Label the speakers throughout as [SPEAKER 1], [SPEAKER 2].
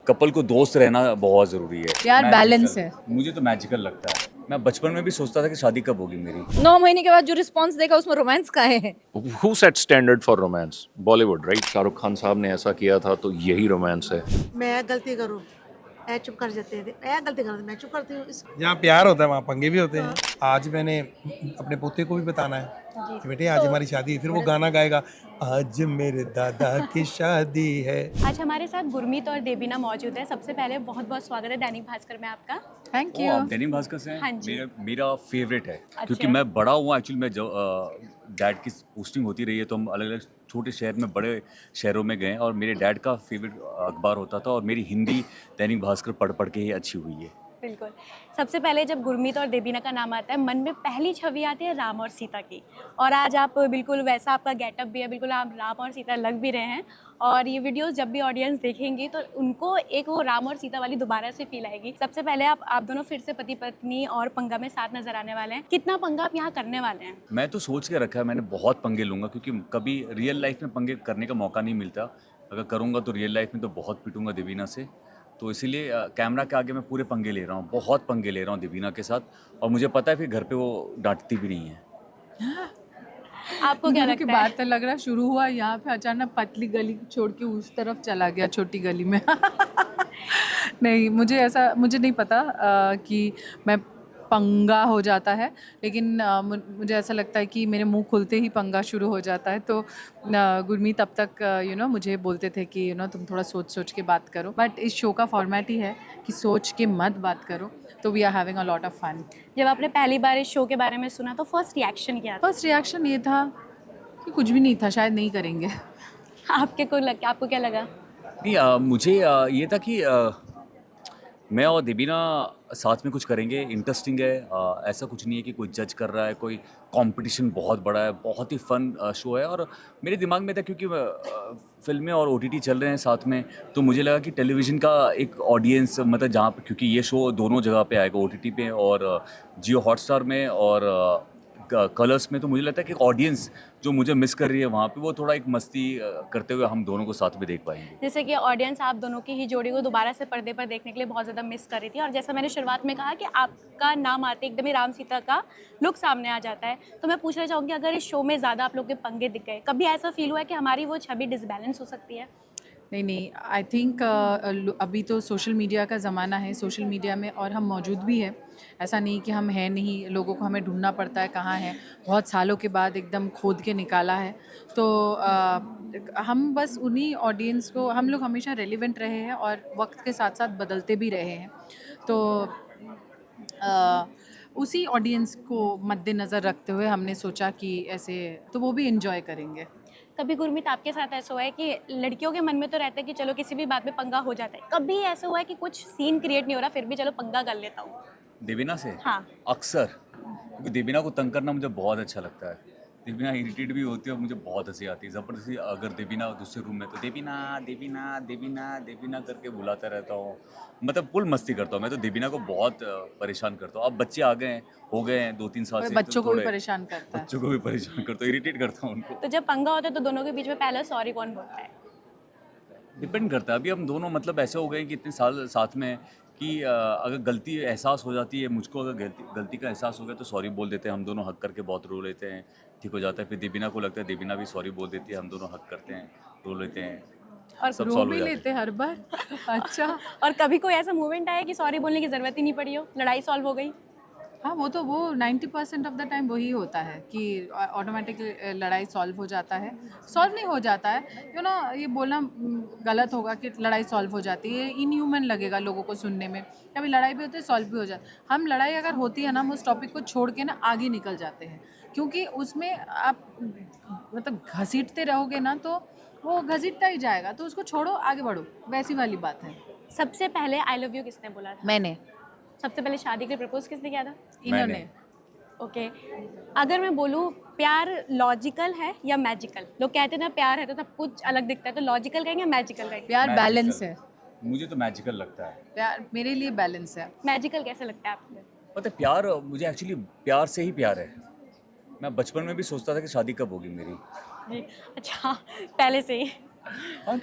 [SPEAKER 1] Couple को दोस्त रहना बहुत ज़रूरी है।
[SPEAKER 2] यार बैलेंस है।
[SPEAKER 1] मुझे तो मैजिकल लगता है। मैं बचपन में भी सोचता था कि शादी कब होगी मेरी।
[SPEAKER 2] 9 महीने के बाद जो रिस्पांस देखा उसमें रोमांस का है।
[SPEAKER 3] Who set standard for romance? Bollywood, right? Shahrukh Khan साहब ने ऐसा किया था तो यही रोमांस है।
[SPEAKER 4] मैं गलती करूँ मैं चुप कर जाते हैं मैं गलती करूँ मैं चुप करती हूँ
[SPEAKER 5] जहाँ प्यार होता है वहाँ पंगे भी होते हैं। आज मैंने अपने पोते को भी बताना है कि बेटे आज हमारी शादी है, फिर वो गाना गाएगा आज मेरे दादा की शादी है।
[SPEAKER 6] आज हमारे साथ गुरमीत और देबीना मौजूद है। सबसे पहले बहुत बहुत स्वागत है दैनिक भास्कर में आपका।
[SPEAKER 2] Thank
[SPEAKER 1] oh,
[SPEAKER 2] you.
[SPEAKER 1] आप दैनिक भास्कर से हैं?
[SPEAKER 6] हाँ जी।
[SPEAKER 1] मेरा फेवरेट है।
[SPEAKER 6] अच्छा।
[SPEAKER 1] क्योंकि मैं बड़ा हुआ एक्चुअली। मैं जब डैड की पोस्टिंग होती रही है तो हम अलग अलग छोटे शहर में बड़े शहरों में गए और मेरे डैड का फेवरेट अखबार होता था और मेरी हिंदी दैनिक भास्कर पढ़ पढ़ के ही अच्छी हुई है।
[SPEAKER 6] बिल्कुल। सबसे पहले जब गुरमीत और देबीना का नाम आता है मन में पहली छवि आती है राम और सीता की। और आज आप बिल्कुल वैसा आपका गेटअप भी है, बिल्कुल आप राम और सीता लग भी रहे हैं। और ये वीडियोस जब भी ऑडियंस देखेंगी तो उनको एक वो राम और सीता वाली दोबारा से फील आएगी। सबसे पहले आप दोनों फिर से पति पत्नी और पंगा में साथ नजर आने वाले हैं। कितना पंगा आप यहाँ करने वाले हैं?
[SPEAKER 1] मैं तो सोच के रखा है, मैंने बहुत पंगे लूँगा क्योंकि कभी रियल लाइफ में पंगे करने का मौका नहीं मिलता। अगर करूँगा तो रियल लाइफ में तो बहुत पिटूंगा देबीना से। तो इसीलिए कैमरा के आगे मैं पूरे पंगे ले रहा हूँ, बहुत पंगे ले रहा हूँ देबीना के साथ। और मुझे पता है फिर घर पे वो डांटती भी नहीं है।
[SPEAKER 6] आपको क्या
[SPEAKER 2] की
[SPEAKER 6] लगता है?
[SPEAKER 2] बात तो लग रहा शुरू हुआ यहाँ पे, अचानक पतली गली छोड़ के उस तरफ चला गया छोटी गली में। नहीं, मुझे नहीं पता कि मैं पंगा हो जाता है, लेकिन मुझे ऐसा लगता है कि मेरे मुंह खुलते ही पंगा शुरू हो जाता है। तो गुरमीत अब तक मुझे बोलते थे कि तुम थोड़ा सोच सोच के बात करो, बट इस शो का फॉर्मेट ही है कि सोच के मत बात करो। तो we are having a lot of fun.
[SPEAKER 6] जब आपने पहली बार इस शो के बारे में सुना तो फर्स्ट रिएक्शन क्या था?
[SPEAKER 2] फर्स्ट रिएक्शन ये था कि कुछ भी नहीं था, शायद नहीं करेंगे।
[SPEAKER 6] आपको क्या लगा?
[SPEAKER 1] नहीं, मुझे ये था कि मैं और देबीना साथ में कुछ करेंगे, इंटरेस्टिंग है। ऐसा कुछ नहीं है कि कोई जज कर रहा है, कोई कंपटीशन बहुत बड़ा है। बहुत ही फन शो है। और मेरे दिमाग में था क्योंकि फिल्में और ओटीटी चल रहे हैं साथ में, तो मुझे लगा कि टेलीविज़न का एक ऑडियंस, मतलब जहाँ पे, क्योंकि ये शो दोनों जगह पे आएगा, ओटीटी पे और जियो हॉटस्टार में और कलर्स में। तो मुझे लगता है कि ऑडियंस जो मुझे मिस कर रही है वहाँ पे, वो थोड़ा एक मस्ती करते हुए हम दोनों को साथ में देख पाएंगे।
[SPEAKER 6] जैसे कि ऑडियंस आप दोनों की ही जोड़ी को दोबारा से पर्दे पर देखने के लिए बहुत ज़्यादा मिस कर रही थी। और जैसा मैंने शुरुआत में कहा कि आपका नाम आते एकदम ही राम सीता का लुक सामने आ जाता है। तो मैं पूछना चाहूँगी, अगर इस शो में ज़्यादा आप लोग के पंगे दिख गए, कभी ऐसा फील हुआ है कि हमारी वो छवि डिसबैलेंस हो सकती है?
[SPEAKER 2] नहीं, आई थिंक अभी तो सोशल मीडिया का ज़माना है, सोशल मीडिया में और हम मौजूद भी हैं। ऐसा नहीं कि हम हैं नहीं, लोगों को हमें ढूंढना पड़ता है कहाँ है, बहुत सालों के बाद एकदम खोद के निकाला है। तो हम बस उन्हीं ऑडियंस को, हम लोग हमेशा रेलिवेंट रहे हैं और वक्त के साथ साथ बदलते भी रहे हैं। तो उसी ऑडियंस को मद्देनज़र रखते हुए हमने सोचा कि ऐसे तो वो भी इन्जॉय करेंगे।
[SPEAKER 6] कभी गुरमीत आपके साथ ऐसा हुआ है कि लड़कियों के मन में तो रहता है कि चलो किसी भी बात में पंगा हो जाता है, कभी ऐसा हुआ है कि कुछ सीन क्रिएट नहीं हो रहा फिर भी चलो पंगा कर लेता हूँ?
[SPEAKER 1] देबीना से
[SPEAKER 6] हाँ।
[SPEAKER 1] अक्सर, क्योंकि देबीना को तंग करना मुझे बहुत अच्छा लगता है। देबीना इरिटेट भी होती है और मुझे बहुत हंसी आती है ज़बरदस्ती। अगर देबीना दूसरे रूम में तो देबीना देबीना देबीना देबीना करके बुलाता रहता हूँ। मतलब फुल मस्ती करता हूँ मैं तो। देबीना को बहुत परेशान करता हूँ। अब बच्चे आ गए हैं, हो गए हैं 2-3 साल से,
[SPEAKER 2] बच्चों
[SPEAKER 1] तो
[SPEAKER 2] को भी
[SPEAKER 1] थोड़े
[SPEAKER 2] परेशान करता है।
[SPEAKER 1] बच्चों को भी परेशान करता हूँ, इरिटेट करता हूँ उनको।
[SPEAKER 6] तो जब पंगा होता है तो दोनों के बीच में पहले सॉरी कौन बोलता है?
[SPEAKER 1] डिपेंड करता है। अभी हम दोनों मतलब ऐसे हो गए कि इतने साल साथ में कि अगर गलती एहसास हो जाती है मुझको, अगर गलती का एहसास हो गया तो सॉरी बोल देते हैं हम दोनों, हक करके बहुत रो लेते हैं, ठीक हो जाता है। फिर देबीना को लगता है, देबीना भी सॉरी बोल देती है, हम दोनों हक करते हैं, रो लेते हैं,
[SPEAKER 2] और
[SPEAKER 1] सब
[SPEAKER 2] रो
[SPEAKER 1] सॉल्व हो
[SPEAKER 2] भी
[SPEAKER 1] जाता है।
[SPEAKER 2] लेते हर बार। अच्छा।
[SPEAKER 6] और कभी कोई ऐसा मूवमेंट आया कि सॉरी बोलने की ज़रूरत ही नहीं पड़ी हो, लड़ाई सॉल्व हो गई?
[SPEAKER 2] हाँ, वो 90% ऑफ द टाइम वही होता है कि ऑटोमेटिक लड़ाई सॉल्व हो जाता है। सॉल्व नहीं हो जाता है, ये बोलना गलत होगा कि लड़ाई सॉल्व हो जाती है। इनह्यूमन लगेगा लोगों को सुनने में। कभी लड़ाई भी होती है, सॉल्व भी हो जाता है। हम लड़ाई अगर होती है ना, हम उस टॉपिक को छोड़ के ना आगे निकल जाते हैं, क्योंकि उसमें आप मतलब घसीटते रहोगे ना तो वो घसीटता ही जाएगा। तो उसको छोड़ो, आगे बढ़ो, वैसी वाली बात है।
[SPEAKER 6] सबसे पहले आई लव यू किसने बोला था?
[SPEAKER 2] मैंने।
[SPEAKER 6] सबसे पहले शादी के लिए प्रपोज किसने किया था?
[SPEAKER 2] इन्होंने।
[SPEAKER 6] ओके। अगर मैं बोलूँ प्यार लॉजिकल है या मैजिकल? लोग कहते हैं ना प्यार है तो सब कुछ अलग दिखता है, तो लॉजिकल कहेंगे या मैजिकल कहेंगे?
[SPEAKER 2] प्यार बैलेंस है।
[SPEAKER 1] मुझे तो मैजिकल लगता है।
[SPEAKER 2] प्यार मेरे लिए बैलेंस है।
[SPEAKER 6] मैजिकल कैसे लगता है आपको?
[SPEAKER 1] पता है, प्यार मुझे एक्चुअली प्यार से ही प्यार है। मैं बचपन में भी सोचता था कि शादी कब होगी मेरी।
[SPEAKER 6] जी, अच्छा, पहले से ही।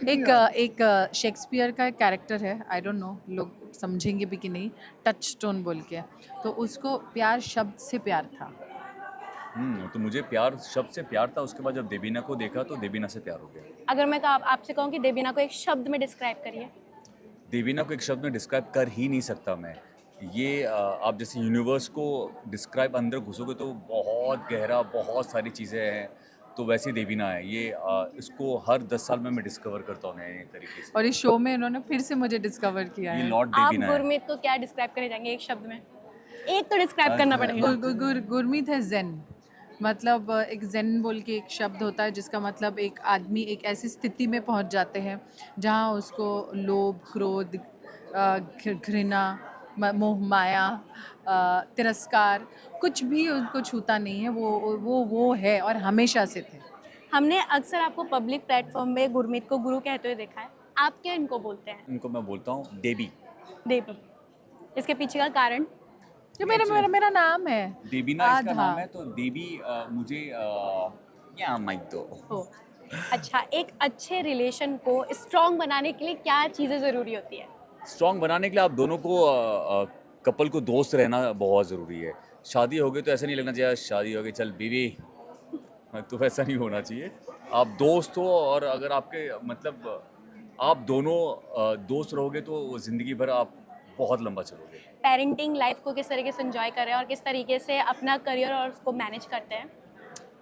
[SPEAKER 2] एक शेक्सपियर का एक कैरेक्टर है, आई डोंट नो लोग समझेंगे भी कि नहीं, टच स्टोन बोल के, तो उसको प्यार शब्द से प्यार था।
[SPEAKER 1] तो मुझे प्यार शब्द से प्यार था, उसके बाद जब देबीना को देखा तो देबीना से प्यार हो गया।
[SPEAKER 6] अगर मैं आपसे कहूँ कि देबीना को एक शब्द में डिस्क्राइब करिए।
[SPEAKER 1] देवीना को एक शब्द में डिस्क्राइब कर ही नहीं सकता मैं। ये आप जैसे यूनिवर्स को डिस्क्राइब अंदर घुसोगे तो बहुत गहरा, बहुत सारी चीज़ें हैं, तो वैसे देवीना है ये। इसको हर 10 साल में मैं डिस्कवर करता हूँ नए तरीके से।
[SPEAKER 2] और इस शो में इन्होंने फिर से मुझे डिस्कवर किया
[SPEAKER 1] ये
[SPEAKER 2] है।
[SPEAKER 1] लॉर्ड
[SPEAKER 6] आप
[SPEAKER 1] देवीना है।
[SPEAKER 6] गुरमीत को क्या डिस्क्राइब करना चाहेंगे एक शब्द में? एक तो डिस्क्राइब करना पड़ेगा।
[SPEAKER 2] गुरमीत है जेन, मतलब एक जेन बोल के एक शब्द होता है जिसका मतलब एक आदमी एक ऐसी स्थिति में पहुंच जाते हैं जहां उसको लोभ, क्रोध, घृणा, मोह, माया, तिरस्कार कुछ भी उनको छूता नहीं है। वो है और हमेशा से थे।
[SPEAKER 6] हमने अक्सर आपको पब्लिक प्लेटफॉर्म में गुरमीत को गुरु कहते हुए देखा है। आप क्या इनको बोलते हैं?
[SPEAKER 1] इनको मैं बोलता हूँ देवी।
[SPEAKER 6] देवी। इसके पीछे का कारण?
[SPEAKER 2] जो मेरा नाम है
[SPEAKER 1] देवीना इसका
[SPEAKER 2] आधा।
[SPEAKER 1] नाम है, तो देवी मुझे क्या माइक दो।
[SPEAKER 6] हो। अच्छा, एक अच्छे रिलेशन को स्ट्रॉन्ग बनाने के लिए क्या चीज़ें ज़रूरी होती है?
[SPEAKER 1] स्ट्रॉन्ग बनाने के लिए आप दोनों को कपल को दोस्त रहना बहुत ज़रूरी है। शादी हो गई तो ऐसा नहीं लगना चाहिए शादी हो गई चल बीवी, तो वैसा नहीं होना चाहिए। आप दोस्त हो, और अगर आपके मतलब आप दोनों दोस्त रहोगे तो ज़िंदगी भर आप बहुत लंबा चलोगे।
[SPEAKER 6] पेरेंटिंग लाइफ को किस तरीके से एंजॉय कर रहे हैं और किस तरीके से अपना करियर और उसको मैनेज करते हैं?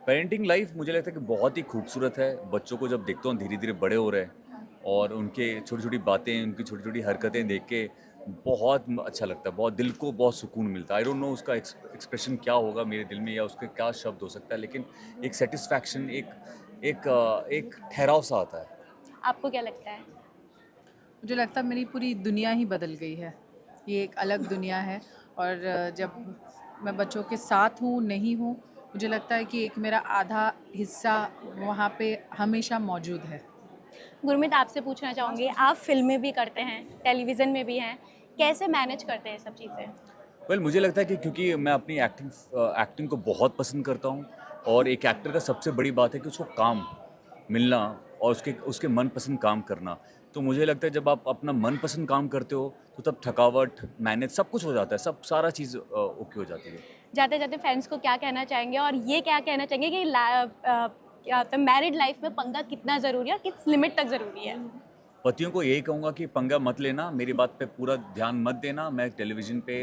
[SPEAKER 1] पेरेंटिंग लाइफ मुझे लगता है कि बहुत ही खूबसूरत है। बच्चों को जब देखता हूँ धीरे धीरे बड़े हो रहे हैं, और उनके छोटी छोटी बातें, उनकी छोटी छोटी हरकतें देख के बहुत अच्छा लगता है, बहुत दिल को बहुत सुकून मिलता है। आई डोंट नो उसका एक्सप्रेशन क्या होगा मेरे दिल में, या उसके क्या शब्द हो सकता है, लेकिन एक सेटिस्फैक्शन, एक ठहराव सा आता है।
[SPEAKER 6] आपको क्या लगता है?
[SPEAKER 2] मुझे लगता है मेरी पूरी दुनिया ही बदल गई है। ये एक अलग दुनिया है, और जब मैं बच्चों के साथ हूँ, नहीं हूँ, मुझे लगता है कि एक मेरा आधा हिस्सा वहाँ पे हमेशा मौजूद है।
[SPEAKER 6] गुरमीत, आपसे पूछना चाहूँगी, आप फिल्में भी करते हैं, टेलीविज़न में भी हैं, कैसे मैनेज करते हैं सब चीज़ें?
[SPEAKER 1] वेल मुझे लगता है कि क्योंकि मैं अपनी एक्टिंग को बहुत पसंद करता हूँ, और एक एक्टर का सबसे बड़ी बात है कि उसको काम मिलना और उसके मनपसंद काम करना। तो मुझे लगता है जब आप अपना मनपसंद काम करते हो तो तब थकावट, मैनेज सब कुछ हो जाता है, सब सारा चीज़ ओके हो जाती है।
[SPEAKER 6] जाते जाते फ्रेंड्स को क्या कहना चाहेंगे, और ये क्या कहना चाहेंगे कि क्या होता है, मैरिड लाइफ में पंगा कितना ज़रूरी है और किस लिमिट तक ज़रूरी है?
[SPEAKER 1] पतियों को यही कहूँगा कि पंगा मत लेना, मेरी बात पे पूरा ध्यान मत देना। मैं टेलीविज़न पे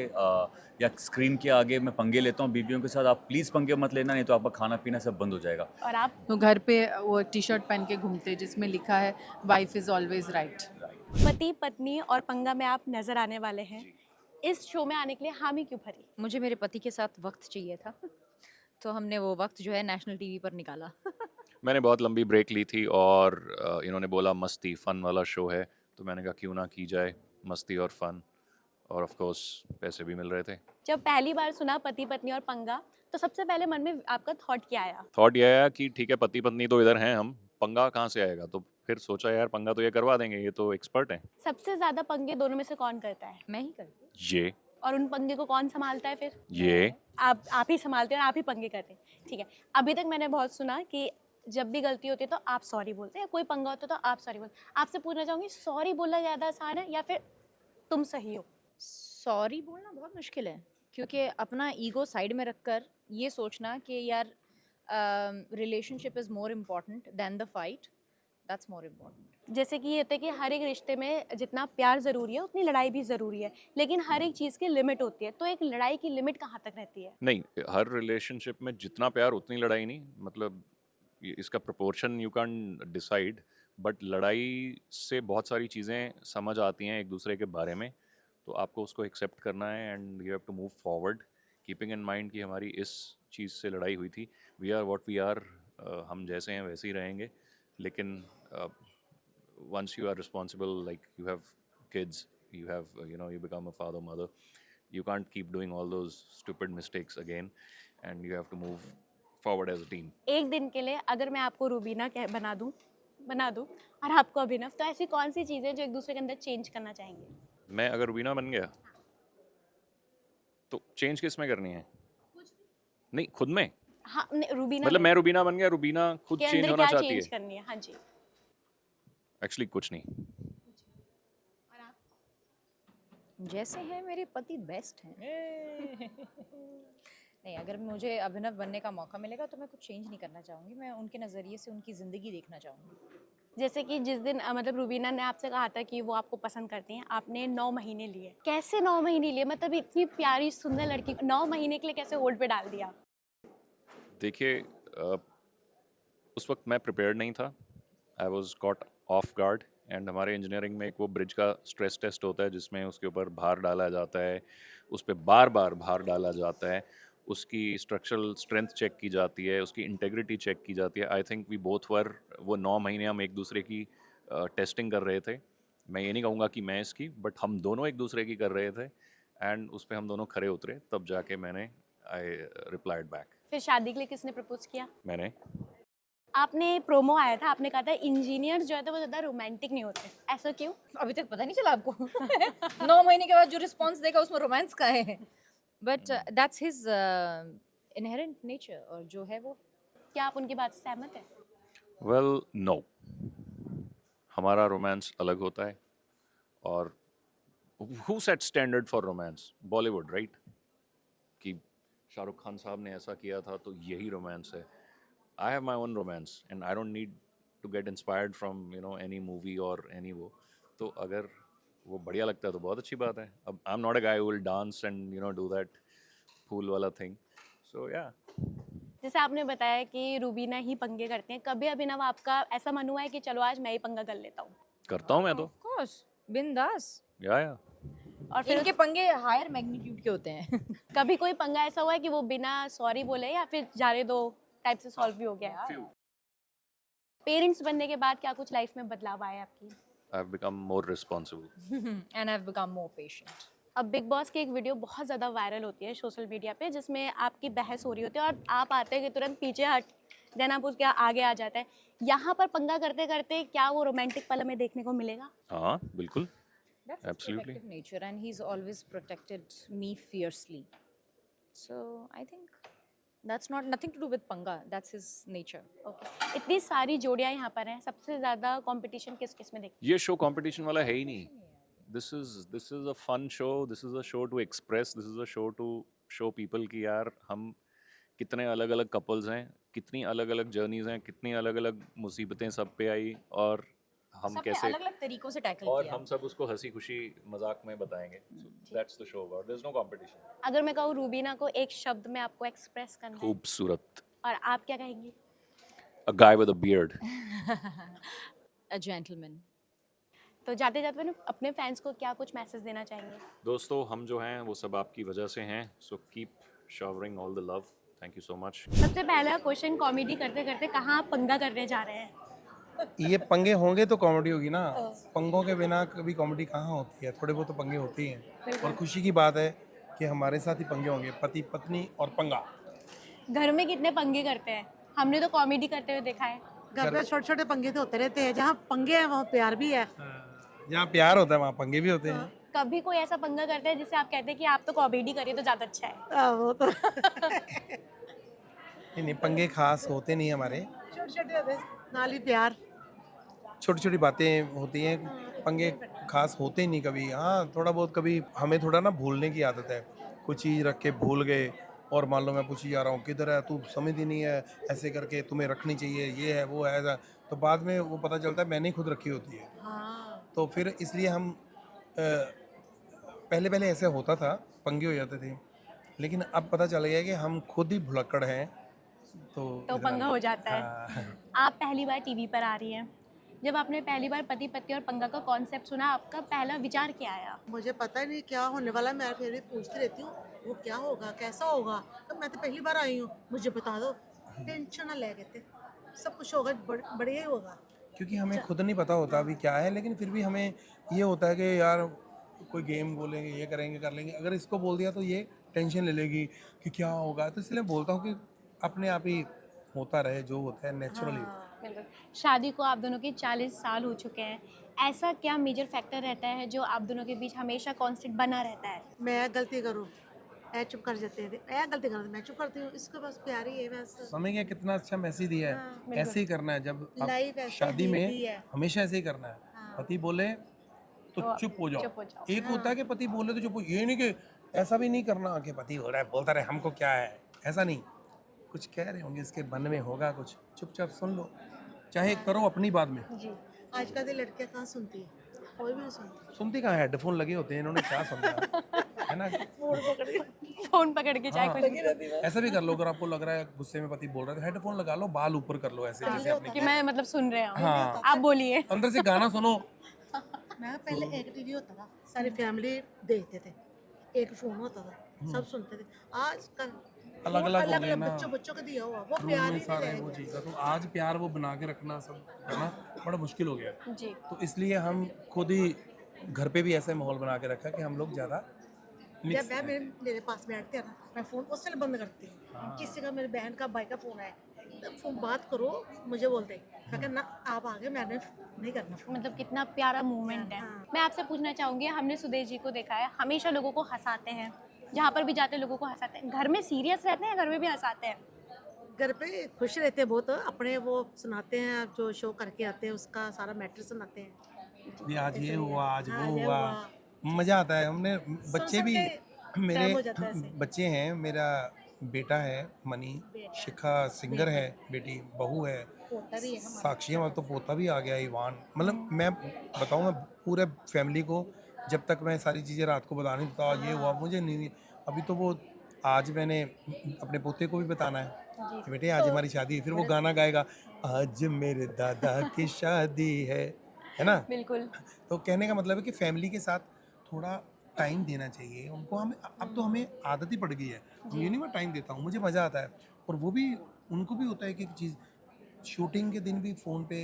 [SPEAKER 1] या स्क्रीन के आगे मैं पंगे लेता हूँ बीवियों के साथ, आप प्लीज़ पंगे मत लेना, नहीं तो आपका खाना पीना सब बंद हो जाएगा।
[SPEAKER 6] और आप?
[SPEAKER 2] तो घर पे वो टी शर्ट पहन के घूमते जिसमें लिखा है वाइफ इज़ ऑलवेज राइट।
[SPEAKER 6] पति पत्नी और पंगा में आप नज़र आने वाले हैं। इस शो में आने के लिए हामी क्यों भरी?
[SPEAKER 7] मुझे मेरे पति के साथ वक्त चाहिए था तो हमने वो वक्त जो है नेशनल टीवी पर निकाला।
[SPEAKER 3] मैंने बहुत लंबी ब्रेक ली थी, और इन्होंने बोला मस्ती फ़न वाला शो है, तो मैंने कहा क्यों ना की जाए मस्ती और फ़न, और ऑफ कोर्स पैसे भी मिल रहे थे।
[SPEAKER 6] जब पहली बार सुना पति पत्नी और पंगा, तो सबसे पहले मन में आपका थॉट क्या आया?
[SPEAKER 3] थॉट ये आया कि ठीक है पति पत्नी तो इधर हैं, हम पंगा कहाँ से आएगा, तो फिर सोचा यार पंगा तो ये करवा देंगे, ये तो एक्सपर्ट हैं।
[SPEAKER 6] सबसे ज़्यादा पंगे दोनों में से कौन करता है?
[SPEAKER 7] मैं ही करती हूँ।
[SPEAKER 3] ये
[SPEAKER 6] और उन पंगे को कौन संभालता है फिर?
[SPEAKER 3] ये
[SPEAKER 6] आप ही संभालते हैं और आप ही पंगे करते हैं। ठीक है, अभी तक मैंने बहुत सुना कि जब भी गलती होती है तो आप सॉरी बोलते हैं, कोई पंगा होता है तो आप सॉरी बोलते हैं। आपसे पूछना चाहूँगी, सॉरी बोलना ज़्यादा आसान है या फिर तुम सही हो?
[SPEAKER 7] सॉरी बोलना बहुत मुश्किल है, क्योंकि अपना ईगो साइड में रखकर ये सोचना कि यार relationship is more important than the fight, that's more important.
[SPEAKER 6] जैसे कि ये होता है कि हर एक रिश्ते में जितना प्यार ज़रूरी है उतनी लड़ाई भी ज़रूरी है, लेकिन हर एक चीज़ की लिमिट होती है। तो एक लड़ाई की लिमिट कहाँ तक रहती है?
[SPEAKER 3] नहीं, हर रिलेशनशिप में जितना प्यार उतनी लड़ाई नहीं, मतलब इसका proportion you can decide, but लड़ाई से बहुत सारी चीज़ें समझ आती हैं एक दूसरे के बारे में, तो आपको उसको एक्सेप्ट करना है, and you have to move forward keeping in mind कि हमारी इस चीज़ से लड़ाई हुई थी, we are what we are, हम जैसे हैं वैसे ही रहेंगे, लेकिन once you are responsible, like you have kids, you have you become a father, mother, you can't keep doing all those stupid mistakes again, and you have to move forward as a team.
[SPEAKER 6] एक दिन के लिए अगर मैं आपको रूबीना बना दूँ और आपको अभिनव, तो ऐसी कौन सी चीज़ें जो एक दूसरे के अंदर चेंज करना चाहेंगे?
[SPEAKER 3] मैं अगर रूबीना बन गया तो चेंज किस में करनी है? नहीं, खुद में।
[SPEAKER 6] हाँ, रूबीना
[SPEAKER 3] मतलब मैं रूबीना बन गया, रूबीना खुद
[SPEAKER 6] के
[SPEAKER 3] चेंज
[SPEAKER 6] अंदर
[SPEAKER 3] होना
[SPEAKER 6] क्या
[SPEAKER 3] चाहती
[SPEAKER 6] चेंज
[SPEAKER 3] है।
[SPEAKER 6] करनी है? हाँ जी।
[SPEAKER 3] एक्चुअली कुछ नहीं।
[SPEAKER 7] जैसे हैं मेरे पति बेस्ट हैं। नहीं, अगर मुझे अभिनव बनने का मौका मिलेगा तो मैं कुछ चेंज नहीं करना चाहूँगी, मैं उनके नज़रिए से उनकी ज़िंदगी देखना चाहूँगी।
[SPEAKER 6] जैसे कि जिस दिन मतलब रूबीना ने आपसे कहा था कि वो आपको पसंद करती हैं, आपने 9 महीने लिए। कैसे 9 महीने लिए? मतलब इतनी प्यारी सुंदर लड़की को 9 महीने के लिए कैसे होल्ड पे डाल दिया?
[SPEAKER 3] देखिए उस वक्त मैं प्रिपेयर्ड नहीं था, I was caught of guard. And हमारे इंजीनियरिंग में एक वो ब्रिज का स्ट्रेस टेस्ट होता है जिसमें उसके ऊपर भार डाला जाता है, उस पर बार बार भार डाला जाता है, उसकी स्ट्रक्चरल स्ट्रेंथ चेक की जाती है, उसकी इंटेग्रिटी चेक की जाती है। I think we both were, वो 9 महीने हम एक दूसरे की टेस्टिंग कर रहे थे। मैं ये नहीं कहूँगा कि मैं इसकी, बट हम दोनों एक दूसरे की कर रहे थे, एंड उस पर हम दोनों खरे उतरे, तब जाके मैंने आई रिप्लाइड बैक।
[SPEAKER 6] फिर शादी के लिए किसने प्रपोज किया?
[SPEAKER 3] मैंने
[SPEAKER 6] आपने प्रोमो आया था, आपने कहा था इंजीनियर जो है तो वो ज़्यादा रोमांटिक नहीं होते, ऐसा क्यों?
[SPEAKER 7] अभी तक पता नहीं चला आपको? 9 महीने के बाद जो रिस्पॉन्स देगा उसमें रोमांस का है, but that's his inherent nature, और जो है वो।
[SPEAKER 6] क्या आप उनकी बात से सहमत हैं?
[SPEAKER 3] वेल नो, हमारा रोमांस अलग होता है। और who set standard for romance? Bollywood, right? कि शाहरुख खान साहब ने ऐसा किया था तो यही रोमांस है। I have my own romance and I don't need to get inspired from any movie और एनी वो। तो अगर वो बढ़िया लगता है तो बहुत अच्छी बात है। अब I am not a guy who will dance and do that fool वाला थिंग। सो या।
[SPEAKER 6] जैसे आपने बताया कि रूबीना ही पंगे करते हैं, कभी अभिनव आपका ऐसा मन हुआ है कि चलो आज मैं ही पंगा कर लेता हूँ?
[SPEAKER 3] करता हूँ मैं तो।
[SPEAKER 7] ऑफ कोर्स, बिंदास।
[SPEAKER 3] या
[SPEAKER 6] और फिर
[SPEAKER 7] इनके पंगे हायर मैग्नीट्यूड के होते हैं।
[SPEAKER 6] कभी कोई पंगा ऐसा हुआ है कि वो बिना सॉरी बोले या फिर जाने दो टाइप से सॉल्व भी हो गया है? पेरेंट्स बनने के बाद क्या कुछ लाइफ में बदलाव आए आपकी?
[SPEAKER 3] I have become more responsible.
[SPEAKER 7] And I have become more patient.
[SPEAKER 6] अब बिग बॉस की एक वीडियो बहुत ज़्यादा वायरल होती है सोशल मीडिया पे, जिसमें आपकी बहस हो रही होती है और आप आते हैं कि तुरंत पीछे हट, देन आप उसके आगे आ जाता है। यहाँ पर पंगा करते करते क्या वो रोमांटिक पल हमें देखने को मिलेगा?
[SPEAKER 3] हाँ बिल्कुल।
[SPEAKER 7] That's his
[SPEAKER 3] Absolutely.
[SPEAKER 7] protective nature, and he's always protected me fiercely. So I think that's not nothing to do with panga. That's his nature.
[SPEAKER 6] Okay, इतनी सारी जोड़ियाँ यहाँ पर हैं, सबसे ज़्यादा कंपटीशन किस किस में देखते
[SPEAKER 3] ये शो कंपटीशन वाला है ही नहीं। This is a fun show, this is a show to express, this is a show to show people कि यार हम कितने अलग अलग कपल्स हैं, कितनी अलग अलग जर्नीज हैं, कितनी अलग अलग मुसीबतें सब पे आई, और हम
[SPEAKER 7] सबने
[SPEAKER 3] कैसे,
[SPEAKER 7] अलग-अलग तरीकों से टैकल
[SPEAKER 3] और
[SPEAKER 7] किया।
[SPEAKER 3] हम सब उसको हंसी खुशी मजाक में बताएंगे। That's the show about, there is no competition.
[SPEAKER 6] हैं? अगर मैं कहूँ रूबीना को एक शब्द में आपको एक्सप्रेस करना है,
[SPEAKER 3] खूबसूरत।
[SPEAKER 6] और आप क्या कहेंगी?
[SPEAKER 3] A guy with a beard.
[SPEAKER 7] A gentleman.
[SPEAKER 6] तो जाते जाते मैंने अपने फैंस को क्या कुछ मैसेज देना चाहेंगे?
[SPEAKER 3] दोस्तों हम जो हैं वो सब आपकी वजह से हैं, so keep showering all the love. Thank you so much.
[SPEAKER 6] सबसे पहला क्वेश्चन, कॉमेडी करते करते कहाँ आप पंगा करने जा रहे हैं?
[SPEAKER 5] ये पंगे होंगे तो कॉमेडी होगी ना, पंगों के बिना कभी कॉमेडी कहाँ होती है। थोड़े बहुत तो पंगे होते ही हैं, और खुशी की बात है कि हमारे साथ ही पंगे होंगे, पति पत्नी और पंगा।
[SPEAKER 6] घर में कितने पंगे करते हैं? हमने तो कॉमेडी करते हुए देखा है।
[SPEAKER 4] घर पे छोटे छोटे पंगे तो होते रहते हैं, जहाँ पंगे हैं वहाँ प्यार भी है।
[SPEAKER 5] जहाँ प्यार होता है वहाँ पंगे भी होते हैं।
[SPEAKER 6] कभी कोई ऐसा पंगा करता है जिससे आप कहते हैं कि आप तो कॉमेडी करिए तो ज़्यादा अच्छा है?
[SPEAKER 4] वो तो
[SPEAKER 5] नहीं, पंगे खास होते नहीं हमारे,
[SPEAKER 4] छोटे छोटे होते हैं, नाली प्यार।
[SPEAKER 5] छोटी छोटी बातें होती हैं, पंगे खास होते ही नहीं कभी। हाँ थोड़ा बहुत कभी हमें थोड़ा ना भूलने की आदत है, कुछ चीज़ रख के भूल गए, और मान लो मैं पूछी जा रहा हूँ किधर है तू, समझ ही नहीं है, ऐसे करके तुम्हें रखनी चाहिए, ये है वो है ऐसा, तो बाद में वो पता चलता है मैंने ही खुद रखी होती है।
[SPEAKER 4] हाँ,
[SPEAKER 5] तो फिर इसलिए हम पहले पहले ऐसे होता था, पंगे हो जाते थे, लेकिन अब पता चल गया कि हम खुद ही भुलक्कड़ हैं, तो इतना
[SPEAKER 6] पंगा हो जाता है।
[SPEAKER 5] हाँ।
[SPEAKER 6] आप पहली बार टीवी पर आ रही हैं, जब आपने पहली बार पति पत्नी और पंगा का कॉन्सेप्ट सुना, आपका पहला विचार क्या आया?
[SPEAKER 4] मुझे पता ही नहीं क्या होने वाला है, मैं फिर भी पूछती रहती हूँ वो क्या होगा कैसा होगा। तो मैं तो पहली बार आई हूँ, मुझे बता दो, टेंशन ना ले कहते, सब कुछ होगा, बढ़िया ही होगा।
[SPEAKER 5] क्योंकि हमें खुद नहीं पता होता अभी क्या है, लेकिन फिर भी हमें ये होता है कि यार कोई गेम बोलेंगे, ये करेंगे कर लेंगे, अगर इसको बोल दिया तो ये टेंशन ले लेगी कि क्या होगा, तो इसलिए बोलता हूँ कि अपने आप ही होता रहे, जो होता है नेचुरली।
[SPEAKER 6] बिल्कुल। शादी को आप दोनों के 40 साल हो चुके हैं, ऐसा क्या मेजर फैक्टर रहता है जो आप दोनों के बीच हमेशा कांस्टेंट बना रहता है?
[SPEAKER 4] मैं गलती करूँ ऐ चुप कर जाते हैं, ऐ गलती करते मैं चुप करती हूँ, इसके पास प्यार ही है बस।
[SPEAKER 5] समय का कितना अच्छा मैसेज दिया है।
[SPEAKER 4] हाँ,
[SPEAKER 5] ऐसे ही करना है जब
[SPEAKER 4] लाइफ
[SPEAKER 5] आप
[SPEAKER 4] ऐसे
[SPEAKER 5] शादी
[SPEAKER 4] ही
[SPEAKER 5] में
[SPEAKER 4] दी है।
[SPEAKER 5] हमेशा ऐसे ही करना है।
[SPEAKER 4] हाँ।
[SPEAKER 5] पति बोले तो
[SPEAKER 6] तो
[SPEAKER 5] चुप हो जाओ।
[SPEAKER 6] चुप हो जाओ।
[SPEAKER 5] एक होता है कि पति बोले तो चुप हो, ये नहीं कि ऐसा भी नहीं करना कि पति हो रहा है बोलता रहे हमको क्या है, ऐसा नहीं। कुछ कह रहे होंगे इसके मन में होगा कुछ, चुपचाप सुन लो, चाहे करो अपनी बात में।
[SPEAKER 6] जी।
[SPEAKER 4] आजकल की लड़कियां कहाँ सुनती है, कोई भी नहीं सुनती।
[SPEAKER 5] सुनती कहाँ, हेडफोन लगे होते हैं, इन्होंने क्या सुनना है ना।
[SPEAKER 6] फ़ोन पकड़ के चाहे
[SPEAKER 5] हाँ,
[SPEAKER 6] कुछ भी
[SPEAKER 5] ऐसा भी कर लो, अगर आपको लग रहा है गुस्से में पति बोल रहा है तो हेडफोन लगा लो, बाल ऊपर कर लो ऐसे जैसे अपने।
[SPEAKER 6] कि मैं मतलब सुन रहे हूँ।
[SPEAKER 5] हाँ,
[SPEAKER 6] आप बोलिए।
[SPEAKER 5] अंदर से गाना सुनो।
[SPEAKER 4] मैं पहले एक टीवी होता था, सारी फैमिली देखते थे, एक फोन होता था, सब सुनते थे। आज कल
[SPEAKER 5] अलग-अलग हो गए ना।
[SPEAKER 4] बच्चों को दिया हुआ वो
[SPEAKER 5] रूम
[SPEAKER 4] प्यार
[SPEAKER 5] में
[SPEAKER 4] ही नहीं
[SPEAKER 5] सारा
[SPEAKER 4] रह
[SPEAKER 5] वो
[SPEAKER 4] गया।
[SPEAKER 5] चीज़ है, तो आज प्यार वो बना के रखना सब करना बड़ा मुश्किल हो गया है।
[SPEAKER 6] जी।
[SPEAKER 5] तो इसलिए हम खुद ही घर पे भी ऐसा माहौल बना के रखा कि हम लोग ज़्यादा
[SPEAKER 4] जब
[SPEAKER 5] मिक्स
[SPEAKER 4] मैं
[SPEAKER 5] हैं।
[SPEAKER 4] मेरे पास बैठते हैं ना, मैं फोन उससे बंद करती हूँ। किसी का, मेरी बहन का, भाई का फोन आए, तब फोन बात करो, मुझे बोलते मैं कहा ना आप आगे, मैंने नहीं करना फोन।
[SPEAKER 6] मतलब कितना प्यारा मोमेंट है।
[SPEAKER 4] हाँ।
[SPEAKER 6] मैं आपसे पूछना चाहूँगी, हमने सुदेश जी को देखा है, हमेशा लोगों को हँसाते हैं, जहाँ पर भी जाते हैं लोगों को हँसाते हैं। घर में सीरियस रहते हैं, घर में भी हँसाते हैं?
[SPEAKER 4] घर पे खुश रहते हैं बहुत, अपने वो सुनाते हैं जो शो करके आते हैं, उसका सारा मैटर सुनाते हैं।
[SPEAKER 5] ये आज ये हुआ, आज
[SPEAKER 4] हाँ,
[SPEAKER 5] वो
[SPEAKER 4] ये
[SPEAKER 5] हुआ, मज़ा आता है। हमने बच्चे
[SPEAKER 4] सुन
[SPEAKER 5] भी,
[SPEAKER 4] के
[SPEAKER 5] मेरे
[SPEAKER 4] टाइम हो जाता है ऐसे।
[SPEAKER 5] बच्चे हैं, मेरा बेटा है मनी, शिखा सिंगर है, बेटी बहू है,
[SPEAKER 4] पोता भी है हमारा।
[SPEAKER 5] साक्षी हमारा तो पोता भी आ गया ईवान। मतलब मैं बताऊँ, मैं पूरे फैमिली को जब तक मैं सारी चीज़ें रात को बता नहीं देता ये हुआ मुझे नहीं, अभी तो वो आज मैंने अपने पोते को भी बताना है कि बेटे आज हमारी शादी है, फिर वो गाना गाएगा आज मेरे दादा की शादी है ना।
[SPEAKER 6] बिल्कुल।
[SPEAKER 5] तो कहने का मतलब है कि फैमिली के साथ थोड़ा टाइम देना चाहिए उनको। हमें अब तो हमें आदत ही पड़ गई है, ये नहीं मैं टाइम देता हूँ, मुझे मज़ा आता है। और वो भी, उनको भी होता है कि एक चीज़, शूटिंग के दिन भी फ़ोन पे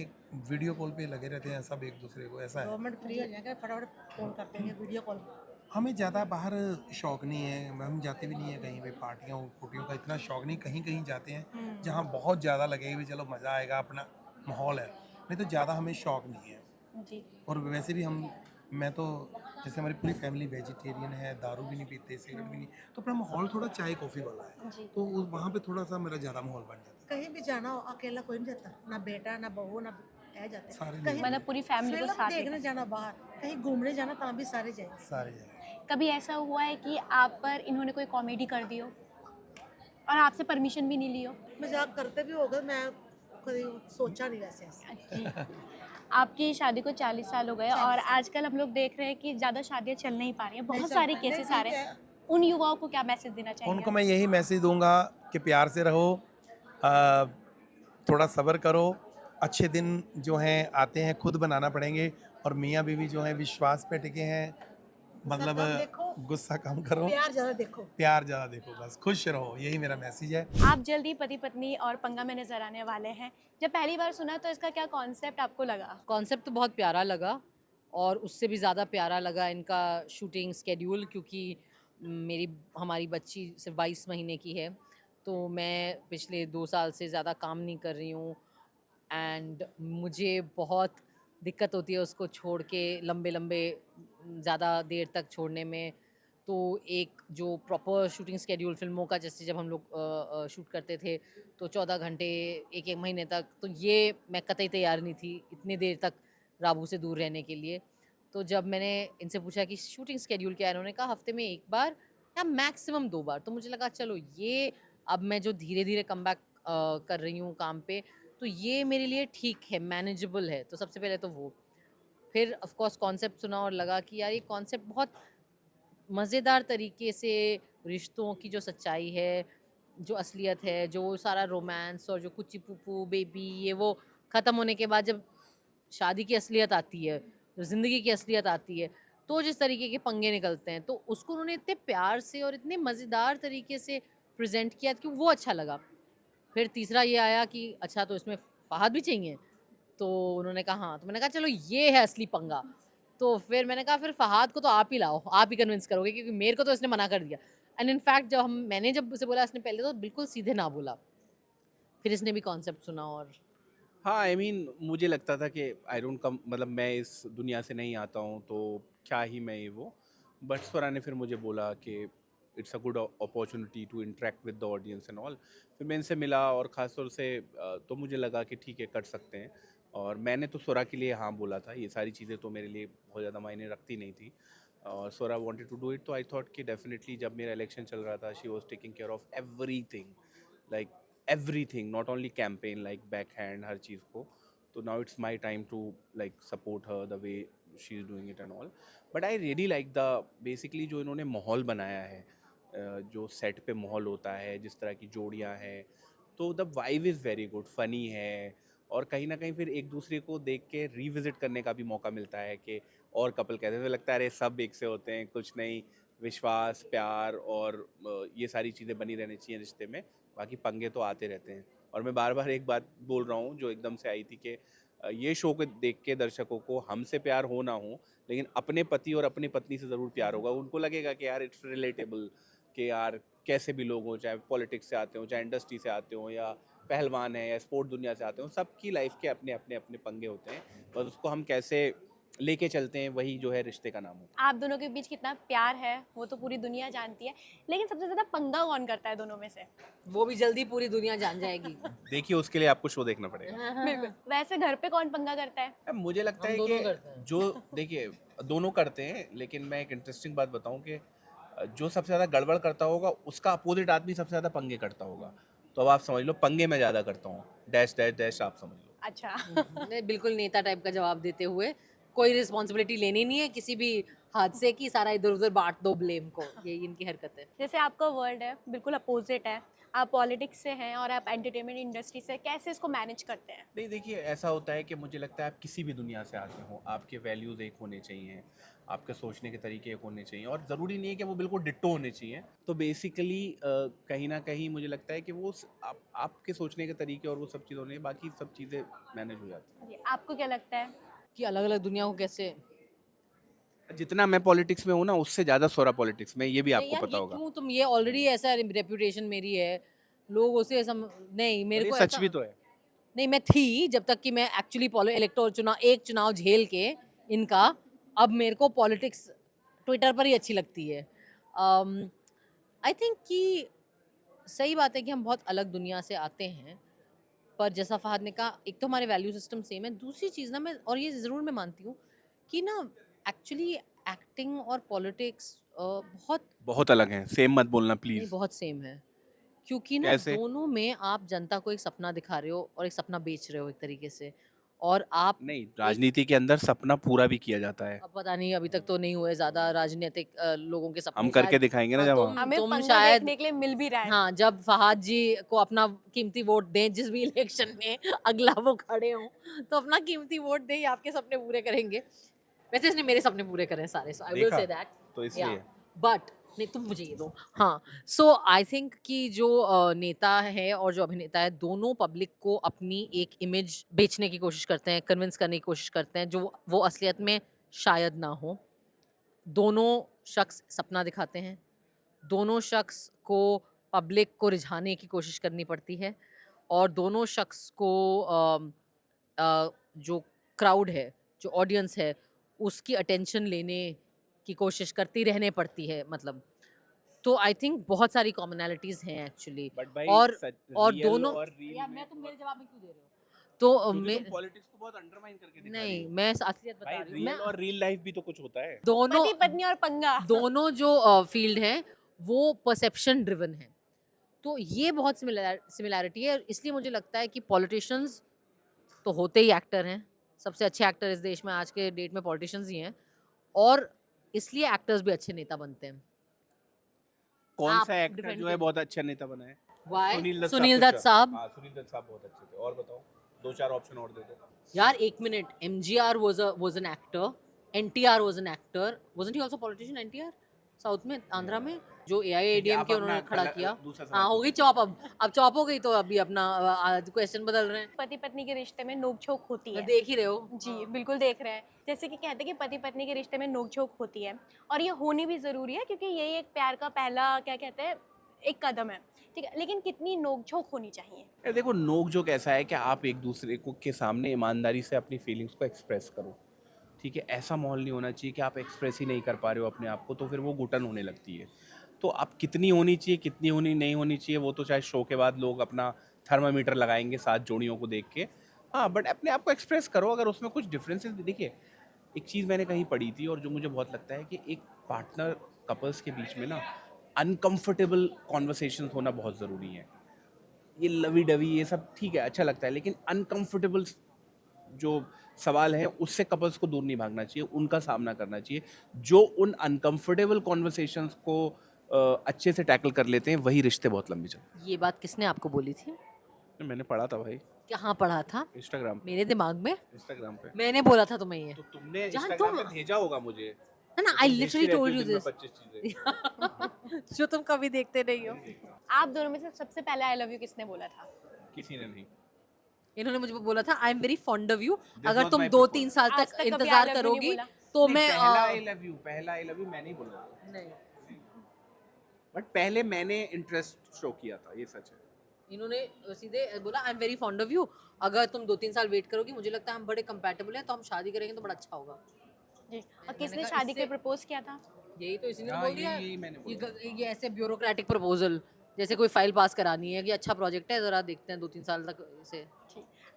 [SPEAKER 5] वीडियो कॉल पे लगे रहते हैं सब एक दूसरे को, ऐसा है।
[SPEAKER 4] 2 मिनट फ्री हो जाएंगे, फटाफट फोन करते हैं, वीडियो कॉल।
[SPEAKER 5] हमें ज़्यादा बाहर शौक नहीं है, हम जाते भी नहीं है कहीं पे, पार्टियों फुर्टियों का इतना शौक नहीं। कहीं कहीं जाते हैं जहाँ बहुत ज़्यादा लगे भी चलो मज़ा आएगा, अपना माहौल है, नहीं तो ज़्यादा हमें शौक नहीं है।
[SPEAKER 6] जी।
[SPEAKER 5] और वैसे भी मैं तो, जैसे हमारी पूरी फैमिली वेजिटेरियन है, दारू भी नहीं पीते, सिगरेट भी नहीं, तो अपना माहौल थोड़ा चाय कॉफ़ी वाला है,
[SPEAKER 6] जी।
[SPEAKER 5] तो वहाँ पे थोड़ा सा मेरा ज़्यादा माहौल बन जाता
[SPEAKER 4] कहीं भी जाना हो अकेला कोई नहीं जाता, ना बेटा ना बहू ना है जाते।
[SPEAKER 5] सारे
[SPEAKER 4] कहीं
[SPEAKER 6] मतलब पूरी फैमिली को
[SPEAKER 4] फिल्म
[SPEAKER 6] साथ
[SPEAKER 4] देखने
[SPEAKER 6] लेकर।
[SPEAKER 4] जाना, बाहर कहीं घूमने जाना, तहाँ भी सारे जाए।
[SPEAKER 5] है सारे जगह।
[SPEAKER 6] कभी ऐसा हुआ है कि आप पर इन्होंने कोई कॉमेडी कर दी हो और आपसे परमिशन भी नहीं ली हो?
[SPEAKER 4] मजाक करते भी होगा, मैं कभी सोचा नहीं वैसे ऐसे।
[SPEAKER 6] जी। आपकी शादी को 40 साल हो गए और आजकल हम लोग देख रहे हैं कि ज़्यादा शादियाँ चल नहीं पा रही हैं, बहुत सारे केसेस आ रहे हैं। उन युवाओं को क्या मैसेज देना चाहिए?
[SPEAKER 5] उनको मैं यही मैसेज दूंगा कि प्यार से रहो, आ, थोड़ा सब्र करो, अच्छे दिन जो हैं आते हैं, खुद बनाना पड़ेंगे। और मियाँ बीवी जो हैं विश्वास पे टिके हैं, मतलब
[SPEAKER 4] कम देखो,
[SPEAKER 5] गुस्सा कम करो,
[SPEAKER 4] प्यार ज्यादा देखो।
[SPEAKER 5] प्यार ज़्यादा देखो, बस खुश रहो, यही मेरा मैसेज है।
[SPEAKER 6] आप जल्दी पति पत्नी और पंगा में नजर आने वाले हैं। जब पहली बार सुना तो इसका क्या कॉन्सेप्ट आपको लगा?
[SPEAKER 8] कॉन्सेप्ट तो बहुत प्यारा लगा और उससे भी ज़्यादा प्यारा लगा इनका शूटिंग स्केड्यूल, क्योंकि हमारी बच्ची सिर्फ 22 महीने की है, तो मैं पिछले 2 साल से ज़्यादा काम नहीं कर रही हूँ एंड मुझे बहुत दिक्कत होती है उसको छोड़ के लंबे लंबे ज़्यादा देर तक छोड़ने में। तो एक जो प्रॉपर शूटिंग स्केड्यूल फिल्मों का, जैसे जब हम लोग शूट करते थे तो 14 घंटे एक एक महीने तक, तो ये मैं कतई तैयार नहीं थी इतने देर तक राबू से दूर रहने के लिए। तो जब मैंने इनसे पूछा कि शूटिंग स्केड्यूल क्या है, इन्होंने कहा हफ्ते में 1 बार या मैक्सिमम 2 बार। तो मुझे लगा चलो ये, अब मैं जो धीरे धीरे कम बैक कर रही हूँ काम पे, तो ये मेरे लिए ठीक है, मैनेजेबल है। तो सबसे पहले तो वो, फिर ऑफ कोर्स कॉन्सेप्ट सुना और लगा कि यार ये कॉन्सेप्ट बहुत मज़ेदार तरीके से रिश्तों की जो सच्चाई है, जो असलियत है, जो सारा रोमांस और जो कुची पुपू बेबी ये वो ख़त्म होने के बाद जब शादी की असलियत आती है, ज़िंदगी की असलियत आती है, तो जिस तरीके के पंगे निकलते हैं, तो उसको उन्होंने इतने प्यार से और इतने मज़ेदार तरीके से प्रेजेंट किया कि वो अच्छा लगा। फिर तीसरा ये आया कि अच्छा तो इसमें फ़हाद भी चाहिए, तो उन्होंने कहा हाँ, तो मैंने कहा चलो ये है असली पंगा। तो फिर मैंने कहा फिर फ़हाद को तो आप ही लाओ, आप ही कन्विंस करोगे, क्योंकि मेरे को तो इसने मना कर दिया। एंड इनफैक्ट मैंने जब उसे बोला, इसने पहले तो बिल्कुल सीधे ना बोला, फिर इसने भी कॉन्सेप्ट सुना और
[SPEAKER 9] हाँ, आई मीन मुझे लगता था कि आई डोंट कम, मतलब मैं इस दुनिया से नहीं आता हूँ तो क्या ही मैं ये वो, बट स्वरा ने फिर मुझे बोला कि it's a good opportunity to interact with the audience and all. फिर मैं इनसे मिला और ख़ासतौर से तो मुझे लगा कि ठीक है कर सकते हैं, और मैंने तो स्वरा के लिए हाँ बोला था। ये सारी चीज़ें तो मेरे लिए बहुत ज़्यादा मायने रखती नहीं थी, और स्वरा वांटेड टू डू इट, तो आई थॉट कि डेफिनेटली जब मेरा इलेक्शन चल रहा था she was taking care of everything, like everything, not only campaign, like back hand हर चीज़ को। तो now it's my time to like support her the way she is doing it and all. But I really like the basically जो इन्होंने माहौल बनाया है, जो सेट पे माहौल होता है, जिस तरह की जोड़ियाँ हैं, तो the vibe is very good, funny है, और कहीं ना कहीं फिर एक दूसरे को देख के रीविज़िट करने का भी मौका मिलता है कि और कपल कहते हैं, तो लगता है अरे सब एक से होते हैं, कुछ नहीं, विश्वास, प्यार और ये सारी चीज़ें बनी रहनी चाहिए रिश्ते में, बाकी पंगे तो आते रहते हैं। और मैं बार बार एक बात बोल रहा हूँ जो एकदम से आई थी कि ये शो को देख के दर्शकों को हमसे प्यार हो ना हो, लेकिन अपने पति और अपनी पत्नी से ज़रूर प्यार होगा। उनको लगेगा कि यार इट्स रिलेटेबल, कि यार कैसे भी लोग हों, चाहे पॉलिटिक्स से आते हों, चाहे इंडस्ट्री से आते हों, या पहलवान है या स्पोर्ट दुनिया से आते हों, सबकी लाइफ के अपने अपने अपने पंगे होते हैं, बस उसको हम कैसे लेके चलते हैं वही जो है रिश्ते का नाम होता है।
[SPEAKER 6] आप दोनों के बीच कितना प्यार है वो तो पूरी दुनिया जानती है, लेकिन सबसे ज़्यादा पंगा कौन करता है दोनों में से?
[SPEAKER 8] वो भी जल्दी पूरी दुनिया जान जाएगी।
[SPEAKER 9] देखिए उसके लिए आपको शो देखना पड़ेगा।
[SPEAKER 6] बिल्कुल। वैसे घर पे कौन पंगा करता है?
[SPEAKER 9] अब मुझे लगता
[SPEAKER 8] हम
[SPEAKER 9] है
[SPEAKER 8] दोनों
[SPEAKER 9] कि
[SPEAKER 8] करते हैं।
[SPEAKER 9] जो देखिए दोनों करते हैं, लेकिन मैं एक इंटरेस्टिंग बात बताऊं कि जो सबसे ज़्यादा गड़बड़ करता होगा उसका अपोजिट आदमी सबसे ज़्यादा पंगे करता होगा। तो अब आप समझ लो पंगे मैं ज़्यादा करता हूँ, डैश डैश डैश, आप समझ लो।
[SPEAKER 6] अच्छा।
[SPEAKER 8] नहीं, बिल्कुल नेता टाइप का जवाब देते हुए, कोई रिस्पॉन्सिबिलिटी लेनी नहीं है किसी भी हादसे की, सारा इधर उधर बांट दो ब्लेम को, यही इनकी हरकत है।
[SPEAKER 6] जैसे आपका वर्ल्ड है बिल्कुल अपोजिट है, आप पॉलिटिक्स से हैं और आप एंटरटेनमेंट इंडस्ट्री से, कैसे इसको मैनेज करते हैं?
[SPEAKER 9] नहीं देखिए, ऐसा होता है कि मुझे लगता है आप किसी भी दुनिया से आते हो, आपके वैल्यूज़ एक होने चाहिए, आपके सोचने के तरीके एक होने चाहिए, और ज़रूरी नहीं है कि वो बिल्कुल डिट्टो होने चाहिए। तो बेसिकली कहीं ना कहीं मुझे लगता है कि वो आपके सोचने के तरीके और वो सब चीज़ होने, बाकी सब चीज़ें मैनेज हो जाती
[SPEAKER 6] जी, आपको क्या लगता है?
[SPEAKER 8] कि अलग अलग दुनिया को कैसे,
[SPEAKER 9] हैं। जितना मैं पॉलिटिक्स में हूँ ना, उससे ज़्यादा सोरा पॉलिटिक्स में, ये भी
[SPEAKER 8] नहीं
[SPEAKER 9] आपको
[SPEAKER 8] यार
[SPEAKER 9] पता
[SPEAKER 8] ये
[SPEAKER 9] होगा।
[SPEAKER 8] क्यों, तुम ये ऑलरेडी ऐसा रेपुटेशन मेरी है, लोग उसे ऐसा नहीं,
[SPEAKER 9] और
[SPEAKER 8] मेरे
[SPEAKER 9] ये
[SPEAKER 8] को
[SPEAKER 9] सच
[SPEAKER 8] ऐसा
[SPEAKER 9] भी तो है।
[SPEAKER 8] नहीं, मैं थी जब तक कि मैं एक्चुअली इलेक्टोरल एक चुनाव झेल के इनका, अब मेरे को पॉलिटिक्स ट्विटर पर ही अच्छी लगती है। आई थिंक कि सही बात है कि हम बहुत अलग दुनिया से आते हैं, पर जैसा फहद ने कहा, एक तो हमारे वैल्यू सिस्टम सेम है, दूसरी चीज़ ना, मैं और ये ज़रूर मैं मानती हूँ कि ना एक्चुअली एक्टिंग और पॉलिटिक्स बहुत
[SPEAKER 9] बहुत अलग हैं, सेम मत बोलना
[SPEAKER 8] नहीं,
[SPEAKER 9] प्लीज़।
[SPEAKER 8] बहुत सेम है, क्योंकि ना
[SPEAKER 9] कैसे?
[SPEAKER 8] दोनों में आप जनता को एक सपना दिखा रहे हो और एक सपना बेच रहे हो एक तरीके से, और आप
[SPEAKER 9] नहीं,
[SPEAKER 8] एक,
[SPEAKER 9] राजनीति के अंदर सपना पूरा भी किया जाता है।
[SPEAKER 8] अब पता नहीं, अभी तक तो नहीं हुए ज़्यादा राजनीतिक लोगों के सपने
[SPEAKER 9] हम करके
[SPEAKER 8] शायद।
[SPEAKER 9] दिखाएंगे ना
[SPEAKER 8] हाँ,
[SPEAKER 9] जब वहाँ।
[SPEAKER 6] हमें
[SPEAKER 8] तुम
[SPEAKER 6] पंगा
[SPEAKER 8] शायद
[SPEAKER 6] देखने के लिए मिल भी रहा है।
[SPEAKER 8] हाँ, जब फहद जी को अपना कीमती वोट दें जिस भी इलेक्शन में अगला वो खड़े हों, तो अपना कीमती वोट दें, आपके सपने पूरे करेंगे। वैसे इसने मेरे सपने पूरे करे सारे, सो आई विल
[SPEAKER 9] देखा?
[SPEAKER 8] Say that.
[SPEAKER 9] तो इसलिए
[SPEAKER 8] बट नहीं, तुम मुझे ये दो। हाँ, सो आई थिंक कि जो नेता है और जो अभिनेता है, दोनों पब्लिक को अपनी एक इमेज बेचने की कोशिश करते हैं, कन्विंस करने की कोशिश करते हैं, जो वो असलियत में शायद ना हो। दोनों शख्स सपना दिखाते हैं, दोनों शख्स को पब्लिक को रिझाने की कोशिश करनी पड़ती है, और दोनों शख्स को जो क्राउड है, जो ऑडियंस है, उसकी अटेंशन लेने की कोशिश करती रहने पड़ती है, मतलब। तो आई थिंक बहुत सारी कॉमनैलिटीज़ हैं एक्चुअली,
[SPEAKER 9] बट भाई
[SPEAKER 8] और
[SPEAKER 9] रियल
[SPEAKER 8] दोनों
[SPEAKER 9] और रील
[SPEAKER 8] यार,
[SPEAKER 9] में
[SPEAKER 8] मैं तुम मेरे
[SPEAKER 9] बहुत-
[SPEAKER 8] जवाब में क्यों दे रहे हो? तो
[SPEAKER 9] क्योंकि तुम
[SPEAKER 8] मैं
[SPEAKER 9] पॉलिटिक्स को बहुत अंडरमाइन करके दिखा रही
[SPEAKER 8] नहीं,
[SPEAKER 9] हो।
[SPEAKER 8] मैं असलियत बता
[SPEAKER 9] भाई
[SPEAKER 8] रही हूँ।
[SPEAKER 9] रियल
[SPEAKER 8] मैं
[SPEAKER 9] और रियल लाइफ भी तो कुछ होता है।
[SPEAKER 8] दोनों
[SPEAKER 6] पति पत्नी और पंगा।
[SPEAKER 8] दोनों जो फील्ड है वो परसेप्शन ड्रिवन है, तो ये बहुत सिमिलैरिटी है, इसलिए मुझे लगता है कि पॉलिटिशियंस तो होते ही एक्टर हैं, सबसे अच्छे एक्टर इस देश में आज के डेट में पॉलिटिशियंस ही हैं, और इसलिए एक्टर्स भी अच्छे नेता बनते हैं।
[SPEAKER 9] कौन
[SPEAKER 8] आप
[SPEAKER 9] सा एक्टर
[SPEAKER 8] डिफेंड
[SPEAKER 9] जो है
[SPEAKER 8] करिए।
[SPEAKER 9] बहुत अच्छा नेता बना है?
[SPEAKER 8] Why?
[SPEAKER 9] सुनील
[SPEAKER 8] सुनील
[SPEAKER 9] दत्त
[SPEAKER 8] दत्त साहब।
[SPEAKER 9] हाँ, सुनील दत्त साहब बहुत अच्छे थे। और बताओ, 2-4 ऑप्शन और दे दो।
[SPEAKER 8] यार एक minute, MGR was an actor, NTR was an actor, wasn't he also politician? NTR south में, आंध्रा में, जो एआईएडीएम
[SPEAKER 9] आप
[SPEAKER 8] के
[SPEAKER 9] अपना
[SPEAKER 8] उन्होंने खड़ा किया।
[SPEAKER 9] दूसरा सवाल
[SPEAKER 8] हाँ, हो गई चॉप, अब चॉप हो गई, तो अभी अपना क्वेश्चन बदल रहे हैं।
[SPEAKER 6] पति पत्नी के रिश्ते में नोक-झोंक होती
[SPEAKER 8] मैं
[SPEAKER 6] है।
[SPEAKER 8] देख ही रहे हो।
[SPEAKER 6] जी, बिल्कुल देख रहे हैं। जैसे कि कहते हैं कि पति पत्नी के रिश्ते में नोक-झोंक होती है, और ये होनी भी ज़रूरी है, क्योंकि यही एक प्यार का पहला, क्या कहते हैं, एक कदम है। ठीक है, लेकिन कितनी नोक-झोंक होनी चाहिए?
[SPEAKER 9] यार देखो, नोक जोक ऐसा है कि आप एक दूसरे को के सामने ईमानदारी से अपनी फीलिंग्स को एक्सप्रेस करो। ठीक है, ऐसा माहौल नहीं होना चाहिए कि आप एक्सप्रेस ही नहीं कर पा रहे हो अपने आप को, तो फिर वो घुटन होने लगती है। तो अब कितनी होनी चाहिए, कितनी होनी नहीं होनी चाहिए, वो तो चाहे शो के बाद लोग अपना थर्मामीटर लगाएंगे 7 जोड़ियों को देख के। हाँ, बट अपने आप को एक्सप्रेस करो। अगर उसमें कुछ डिफरेंसेस भी, देखिए एक चीज़ मैंने कहीं पढ़ी थी और जो मुझे बहुत लगता है कि एक पार्टनर कपल्स के बीच में ना अनकंफर्टेबल कॉन्वर्सेशन होना बहुत ज़रूरी है। ये लवी डवी ये सब ठीक है, अच्छा लगता है, लेकिन अनकंफर्टेबल जो सवाल है उससे कपल्स को दूर नहीं भागना चाहिए, उनका सामना करना चाहिए। जो उन अनकंफर्टेबल कॉन्वर्सेशंस को अच्छे से टैकल कर लेते हैं, वही रिश्ते बहुत लंबे चलते
[SPEAKER 8] ये बात किसने आपको बोली थी?
[SPEAKER 9] हैं। मैंने पढ़ा था भाई,
[SPEAKER 8] कहाँ पढ़ा था?
[SPEAKER 9] इंस्टाग्राम
[SPEAKER 8] मेरे दिमाग में
[SPEAKER 9] इंस्टाग्राम पे।
[SPEAKER 8] मैंने बोला था तुम्हें ये।
[SPEAKER 9] तो तुमने
[SPEAKER 8] जहाँ
[SPEAKER 9] इंस्टाग्राम
[SPEAKER 8] तुम-
[SPEAKER 9] पे भेजा होगा मुझे।
[SPEAKER 8] ना I literally told you this
[SPEAKER 9] 25 चीजें।
[SPEAKER 8] जो तुम कभी देखते नहीं हो।
[SPEAKER 6] आप दोनों में से सबसे पहले आई लव यू किसने बोला था?
[SPEAKER 9] किसी ने नहीं।
[SPEAKER 8] इन्होंने मुझे बोला था I am very fond of you, अगर
[SPEAKER 9] was
[SPEAKER 8] तुम
[SPEAKER 9] my
[SPEAKER 8] 2-3 साल
[SPEAKER 6] आज
[SPEAKER 8] तक
[SPEAKER 6] तक कभी I
[SPEAKER 8] इंतजार
[SPEAKER 6] love you नहीं
[SPEAKER 8] करोगी
[SPEAKER 6] बोला?
[SPEAKER 8] तो
[SPEAKER 9] नहीं,
[SPEAKER 8] मैं
[SPEAKER 9] पहला आई लव यू मैं नहीं बोला,
[SPEAKER 8] नहीं,
[SPEAKER 9] बट पहले मैंने इंटरेस्ट शो किया था, ये सच है।
[SPEAKER 8] इन्होंने सीधे बोला I am very fond of you, अगर तुम 2-3 साल वेट करोगी, मुझे लगता है हम बड़े कंपैटिबल हैं, तो हम शादी करेंगे तो बड़ा अच्छा होगा।
[SPEAKER 6] जी। और
[SPEAKER 8] मैंने
[SPEAKER 6] किसने
[SPEAKER 8] कहा
[SPEAKER 6] शादी के
[SPEAKER 8] इससे-
[SPEAKER 6] प्रपोज किया था?
[SPEAKER 8] यही तो इसी ने
[SPEAKER 9] हाँ,
[SPEAKER 8] बोल दिया।
[SPEAKER 9] यही मैंने बोला।
[SPEAKER 8] ये ऐसे ब्यूरोक्रेटिक प्रपोजल, जैसे कोई फाइल पास करानी है कि अच्छा प्रोजेक्ट है, जरा देखते हैं 2-3 साल तक इसे।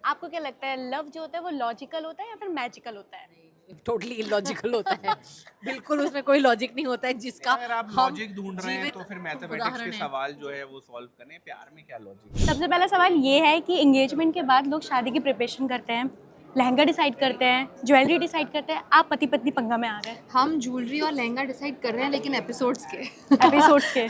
[SPEAKER 6] आपको क्या लगता है लव जो होता है वो लॉजिकल होता है या फिर मैजिकल होता है?
[SPEAKER 8] टोटली इलॉजिकल होता है, बिल्कुल उसमें कोई लॉजिक नहीं होता है जिसका
[SPEAKER 9] अगर आप
[SPEAKER 8] हम
[SPEAKER 9] लॉजिक ढूंढ रहे हैं
[SPEAKER 8] जीवित
[SPEAKER 9] तो फिर मैथमेटिक्स
[SPEAKER 8] उदाहरण
[SPEAKER 9] के
[SPEAKER 8] है।
[SPEAKER 9] सवाल जो है वो सॉल्व करें। प्यार में क्या लॉजिक?
[SPEAKER 6] सबसे पहला सवाल ये है कि एंगेजमेंट के बाद लोग शादी की प्रिपरेशन करते हैं, लहंगा डिसाइड करते हैं, ज्वेलरी डिसाइड करते हैं। आप पति पत्नी पंगा में आ गए
[SPEAKER 10] हम ज्वेलरी और लहंगा डिसाइड कर रहे हैं, लेकिन एपिसोड्स के
[SPEAKER 6] एपिसोड्स के।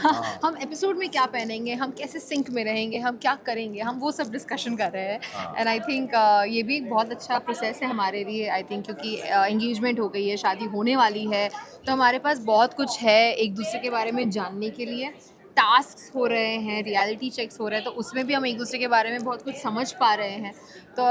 [SPEAKER 10] हम एपिसोड में क्या पहनेंगे, हम कैसे सिंक में रहेंगे, हम क्या करेंगे, हम वो सब डिस्कशन कर रहे हैं। एंड आई थिंक ये भी एक बहुत अच्छा प्रोसेस है हमारे लिए। आई थिंक क्योंकि एंगेजमेंट हो गई है, शादी होने वाली है, तो हमारे पास बहुत कुछ है एक दूसरे के बारे में जानने के लिए। टास्क हो रहे हैं, रियलिटी चेक्स हो रहे हैं, तो उसमें भी हम एक दूसरे के बारे में बहुत कुछ समझ पा रहे हैं। तो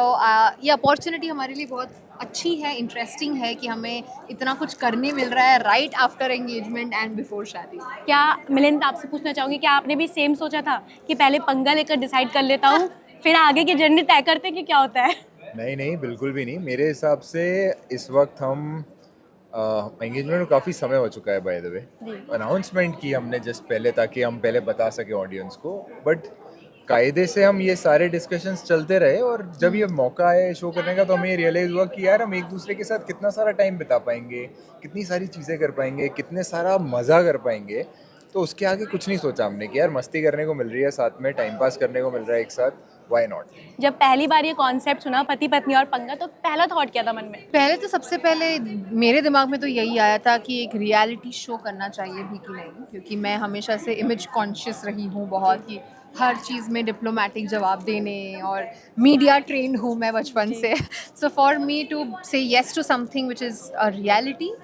[SPEAKER 10] ये अपॉर्चुनिटी हमारे लिए बहुत अच्छी है, इंटरेस्टिंग है कि हमें इतना कुछ करने मिल रहा है right after engagement and before शादी।
[SPEAKER 6] क्या मिलिंद आपसे पूछना चाहूँगी, क्या आपने भी सेम सोचा था कि पहले पंगा लेकर डिसाइड कर लेता हूँ फिर आगे की जर्नी तय करते हैं कि क्या होता है?
[SPEAKER 11] नहीं नहीं, बिल्कुल भी नहीं। मेरे हिसाब से इस वक्त हम एंगेजमेंट में काफ़ी समय हो चुका है। बाय द वे अनाउंसमेंट की हमने जस्ट पहले, ताकि हम पहले बता सके ऑडियंस को, बट कायदे से हम ये सारे डिस्कशंस चलते रहे और जब ये मौका आया शो करने का तो हमें रियलाइज़ हुआ कि यार हम एक दूसरे के साथ कितना सारा टाइम बिता पाएंगे, कितनी सारी चीज़ें कर पाएंगे, कितने सारा मज़ा कर पाएंगे। तो उसके आगे कुछ नहीं सोचा हमने कि यार मस्ती करने को मिल रही है साथ में, टाइम पास करने को मिल रहा है एक साथ, व्हाई नॉट।
[SPEAKER 6] जब पहली बार ये कॉन्सेप्ट सुना पति पत्नी और पंगा, तो पहला थॉट क्या था मन में?
[SPEAKER 10] पहले तो सबसे पहले मेरे दिमाग में तो यही आया था कि एक रियलिटी शो करना चाहिए भी कि नहीं, क्योंकि मैं हमेशा से इमेज कॉन्शियस रही हूँ बहुत, कि हर चीज़ में डिप्लोमेटिक जवाब देने, और मीडिया ट्रेंड हूँ मैं बचपन से। So for me to say yes to something which is a reality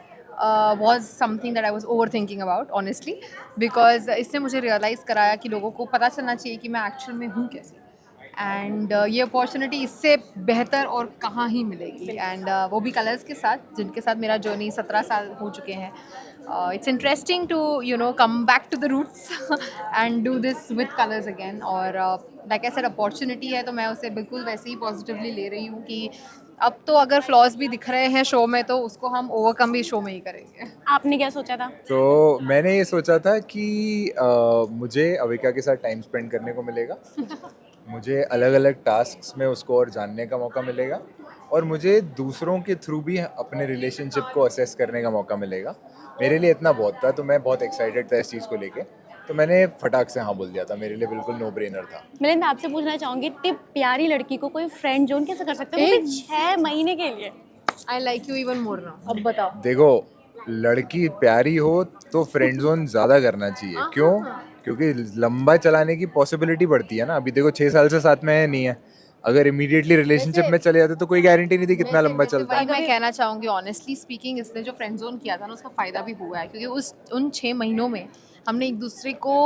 [SPEAKER 10] was something that I was overthinking about honestly, because इसने मुझे रियलाइज़ कराया कि लोगों को पता चलना चाहिए कि मैं एक्चुअल में हूँ कैसे। एंड ये अपॉर्चुनिटी इससे बेहतर और कहाँ ही मिलेगी। एंड वो भी कलर्स के साथ, जिनके साथ मेरा जर्नी 17 साल हो चुके हैं। It's interesting to come back to the roots and do this with Colors again. और लाइक आई सेड, अपॉर्चुनिटी है तो मैं उसे बिल्कुल वैसे ही पॉजिटिवली ले रही हूँ कि अब तो अगर फ्लॉज भी दिख रहे हैं शो में तो उसको हम ओवरकम भी शो में ही करेंगे।
[SPEAKER 6] आपने क्या सोचा था?
[SPEAKER 11] तो मैंने ये सोचा था कि मुझे अविका के साथ टाइम स्पेंड करने को मिलेगा, मुझे अलग अलग टास्क्स में उसको और जानने का मौका मिलेगा, और मुझे दूसरों के थ्रू भी अपने रिलेशनशिप को असेस करने का मौका मिलेगा। मेरे लिए इतना बहुत था, तो मैं बहुत एक्साइटेड था इस चीज़ को लेके, तो मैंने फटाक से हाँ बोल दिया था। मेरे लिए बिल्कुल नो ब्रेनर था।
[SPEAKER 6] मिलिंद आपसे पूछना चाहूँगी, इतनी प्यारी लड़की को कोई फ्रेंड जोन कैसे कर सकते हो, वो भी 6 महीने के लिए?
[SPEAKER 10] I like you even more now.
[SPEAKER 6] अब बताओ।
[SPEAKER 11] देखो, लड़की प्यारी हो तो फ्रेंड जोन ज़्यादा करना चाहिए। क्यों? क्योंकि लंबा चलाने की पॉसिबिलिटी बढ़ती है ना। अभी देखो 6 साल से साथ में है नहीं है, अगर इमीडिएटली रिलेशनशिप में चले जाते तो कोई गारंटी नहीं थी कितना लंबा चलता।
[SPEAKER 10] वही मैं कहना चाहूँगी, ऑनेस्टली स्पीकिंग, इसने जो फ्रेंड जोन किया था ना, उसका फ़ायदा भी हुआ है, क्योंकि उन 6 महीनों में हमने एक दूसरे को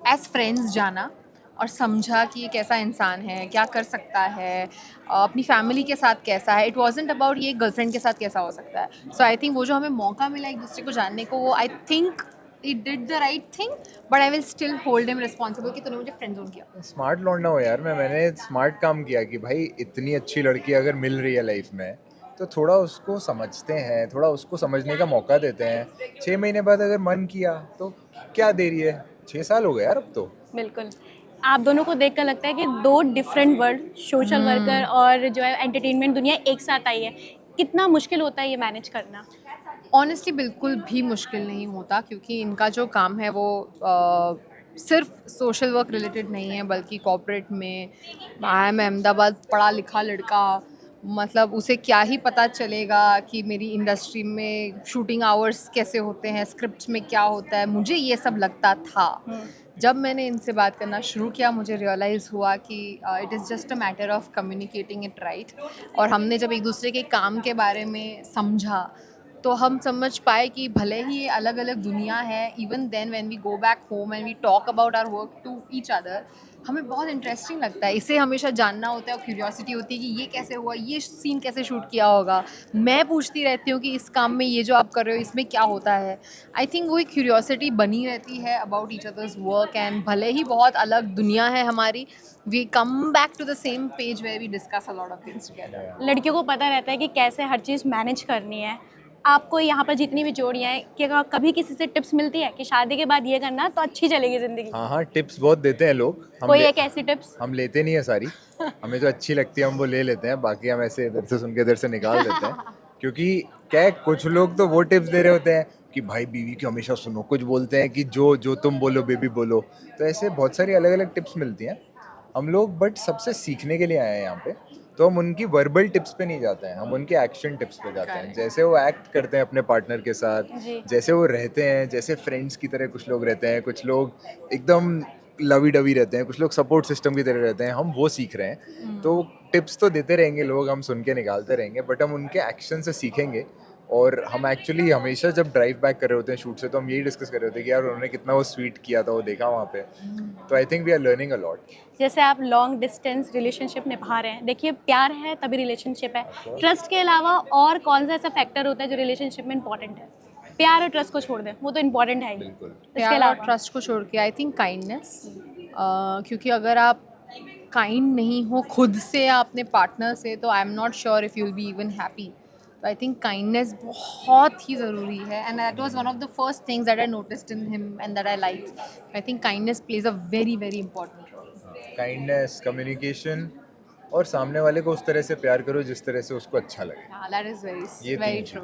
[SPEAKER 10] एज फ्रेंड्स जाना और समझा कि ये कैसा इंसान है, क्या कर सकता है, अपनी फैमिली के साथ कैसा है। इट वॉजेंट अबाउट ये गर्लफ्रेंड के साथ कैसा हो सकता है। सो आई थिंक वो जो हमें मौका मिला एक दूसरे को जानने को, वो I think it did the right thing, but I will still hold him responsible कि तूने मुझे फ्रेंड जोन किया।
[SPEAKER 11] स्मार्ट लौंडा हो यार। मैंने स्मार्ट काम किया कि भाई इतनी अच्छी लड़की अगर मिल रही है लाइफ में तो थोड़ा उसको समझते हैं, थोड़ा उसको समझने का मौका देते हैं। 6 महीने बाद अगर मन किया तो क्या देरी है, 6 साल हो गए यार अब तो।
[SPEAKER 6] बिल्कुल। आप दोनों को देखकर लगता है कि दो डिफरेंट वर्ल्ड, सोशल वर्कर और जो है एंटरटेनमेंट दुनिया एक साथ आई है। कितना मुश्किल होता है ये मैनेज करना?
[SPEAKER 10] ऑनेस्टली बिल्कुल भी मुश्किल नहीं होता, क्योंकि इनका जो काम है वो सिर्फ सोशल वर्क रिलेटेड नहीं है, बल्कि कॉर्पोरेट में आई एम अहमदाबाद पढ़ा लिखा लड़का, मतलब उसे क्या ही पता चलेगा कि मेरी इंडस्ट्री में शूटिंग आवर्स कैसे होते हैं, स्क्रिप्ट्स में क्या होता है। मुझे ये सब लगता था। जब मैंने इनसे बात करना शुरू किया, मुझे रियलाइज़ हुआ कि it is just a matter of communicating it right. और हमने जब एक दूसरे के काम के बारे में समझा, तो हम समझ पाए कि भले ही ये अलग अलग दुनिया है, even then when we go back home and we talk about our work to each other, हमें बहुत इंटरेस्टिंग लगता है। इसे हमेशा जानना होता है और क्यूरियोसिटी होती है कि ये कैसे हुआ, ये सीन कैसे शूट किया होगा। मैं पूछती रहती हूँ कि इस काम में ये जो आप कर रहे हो इसमें क्या होता है। आई थिंक वही क्यूरियोसिटी बनी रहती है about each others work, and भले ही बहुत अलग दुनिया है हमारी, we come back to the same page where we discuss a lot of things together.
[SPEAKER 6] लड़कियों को पता रहता है कि कैसे हर चीज़ मैनेज करनी है। आपको यहाँ पर जितनी भी जोड़ियाँ हैं, क्या कभी किसी से टिप्स मिलती है कि शादी के बाद ये करना तो अच्छी चलेगी ज़िंदगी?
[SPEAKER 11] हाँ हाँ, टिप्स बहुत देते हैं लोग।
[SPEAKER 6] कोई एक ऐसी टिप्स?
[SPEAKER 11] हम लेते नहीं है सारी, हमें जो अच्छी लगती है हम वो ले लेते हैं, बाकी हम ऐसे इधर से सुन के इधर से निकाल देते हैं। क्योंकि क्या है, कुछ लोग तो वो टिप्स दे रहे होते हैं कि भाई बीवी की हमेशा सुनो, कुछ बोलते हैं कि जो जो तुम बोलो बेबी बोलो। तो ऐसे बहुत सारी अलग अलग टिप्स मिलती हैं। हम लोग बट सबसे सीखने के लिए आए हैं यहाँ पे, तो हम उनकी वर्बल टिप्स पे नहीं जाते हैं, हम उनके एक्शन टिप्स पे जाते हैं। जैसे वो एक्ट करते हैं अपने पार्टनर के साथ,
[SPEAKER 6] जी।
[SPEAKER 11] जैसे वो रहते हैं, जैसे फ्रेंड्स की तरह कुछ लोग रहते हैं, कुछ लोग एकदम लवी डवी रहते हैं, कुछ लोग सपोर्ट सिस्टम की तरह रहते हैं, हम वो सीख रहे हैं। तो टिप्स तो देते रहेंगे लोग, हम सुन के निकालते रहेंगे, बट हम उनके एक्शन से सीखेंगे। और हम एक्चुअली हमेशा जब ड्राइव बैक कर रहे होते हैं शूट से, तो हम यही डिस्कस कर रहे होते हैं कि यार उन्होंने कितना वो स्वीट किया था, वो देखा वहाँ पे। तो I think we are learning a lot.
[SPEAKER 6] जैसे आप लॉन्ग डिस्टेंस रिलेशनशिप निभा रहे हैं, देखिए प्यार है तभी रिलेशनशिप है। ट्रस्ट के अलावा और कौन सा ऐसा फैक्टर होता है जो रिलेशनशिप में इंपॉर्टेंट है? प्यार और ट्रस्ट को छोड़ दें, वो तो इंपॉर्टेंट है ही।
[SPEAKER 11] बिल्कुल।
[SPEAKER 6] इसके
[SPEAKER 10] प्यार और
[SPEAKER 6] अलावा
[SPEAKER 10] ट्रस्ट को छोड़ के आई थिंक काइंडनेस, क्योंकि अगर आप काइंड नहीं हो खुद से या अपने पार्टनर से, तो I am not sure if you will be even happy. तो आई थिंक काइंडनेस बहुत ही ज़रूरी है, and that was one of the first things that I noticed in him and that I like. I think kindness plays a very very important role.
[SPEAKER 11] Kindness, communication, और सामने वाले को उस तरह से प्यार करो जिस तरह से उसको अच्छा लगे।
[SPEAKER 10] दैट इज़
[SPEAKER 11] ये
[SPEAKER 10] वेरी
[SPEAKER 11] तीन
[SPEAKER 10] ट्रू।